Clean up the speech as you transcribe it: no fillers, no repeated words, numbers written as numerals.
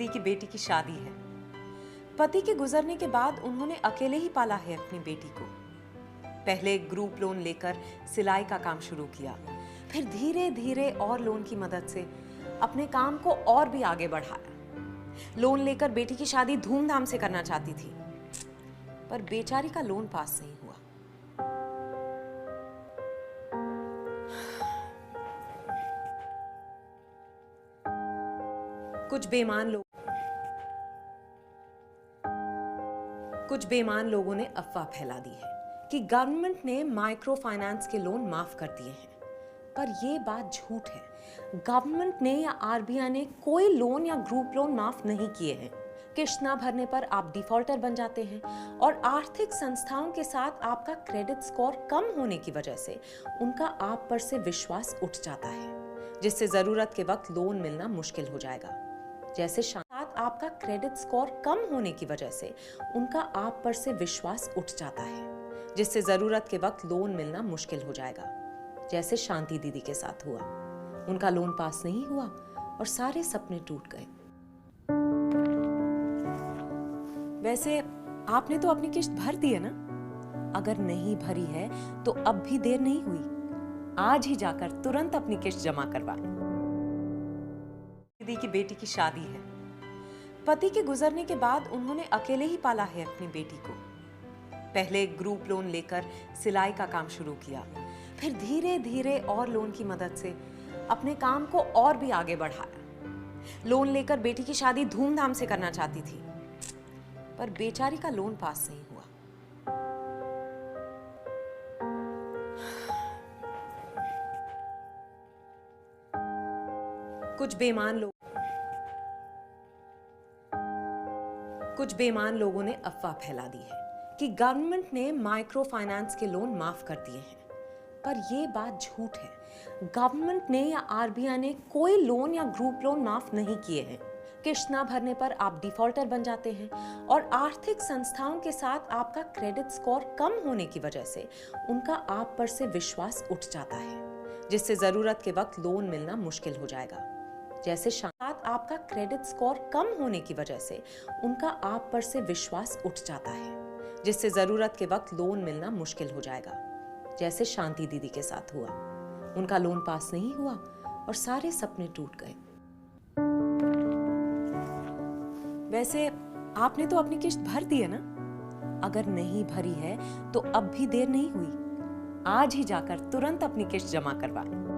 दीदी की बेटी की शादी है। पति के गुजरने के बाद उन्होंने अकेले ही पाला है अपनी बेटी को। पहले ग्रुप लोन लेकर सिलाई का काम शुरू किया, फिर धीरे धीरे और लोन की मदद से अपने काम को और भी आगे बढ़ाया। लोन लेकर बेटी की शादी धूमधाम से करना चाहती थी, पर बेचारी का लोन पास नहीं हुआ। कुछ बेईमान लोगों ने अफवाह फैला दी है कि गवर्नमेंट ने माइक्रो फाइनेंस के लोन माफ कर दिए हैं, पर यह बात झूठ है। गवर्नमेंट ने या आरबीआई ने कोई लोन या ग्रुप लोन माफ नहीं किए हैं। किस्त ना भरने पर आप डिफॉल्टर बन जाते हैं और आर्थिक संस्थाओं के साथ आपका क्रेडिट स्कोर कम होने की वजह से उनका आप पर से विश्वास उठ जाता है, जिससे जरूरत के वक्त लोन मिलना मुश्किल हो जाएगा। आपका क्रेडिट स्कोर कम होने की वजह से उनका आप पर से विश्वास उठ जाता है, जिससे जरूरत के वक्त लोन मिलना मुश्किल हो जाएगा। जैसे शांति दीदी के साथ हुआ, उनका लोन पास नहीं हुआ और सारे सपने टूट गए। वैसे आपने तो अपनी किस्त भर दी है ना? अगर नहीं भरी है तो अब भी देर नहीं हुई, आज ही जाकर तुरंत अपनी किस्त जमा करवाएं। दीदी की बेटी की शादी है। पति के गुजरने के बाद उन्होंने अकेले ही पाला है अपनी बेटी को। पहले ग्रुप लोन लेकर सिलाई का काम शुरू किया, फिर धीरे धीरे और लोन की मदद से अपने काम को और भी आगे बढ़ाया। लोन लेकर बेटी की शादी धूमधाम से करना चाहती थी, पर बेचारी का लोन पास नहीं हुआ। कुछ बेईमान लोगों ने अफवाह फैला दी है कि गवर्नमेंट ने माइक्रो फाइनेंस के लोन माफ कर दिए हैं, पर यह बात झूठ है। गवर्नमेंट ने या आरबीआई ने कोई लोन या ग्रुप लोन माफ नहीं किए हैं। किस्त ना भरने पर आप डिफॉल्टर बन जाते हैं और आर्थिक संस्थाओं के साथ आपका क्रेडिट स्कोर कम होने की वजह से उनका आप पर से विश्वास उठ जाता है, जिससे जरूरत के वक्त लोन मिलना मुश्किल हो जाएगा। जैसे आपका क्रेडिट स्कोर कम होने की वजह से उनका आप पर से विश्वास उठ जाता है, जिससे जरूरत के वक्त लोन मिलना मुश्किल हो जाएगा। जैसे शांति दीदी के साथ हुआ, उनका लोन पास नहीं हुआ और सारे सपने टूट गए। वैसे आपने तो अपनी किस्त भर दी है ना? अगर नहीं भरी है तो अब भी देर नहीं हुई, आज ही जाकर तुरंत अपनी किस्त जमा करवाएं।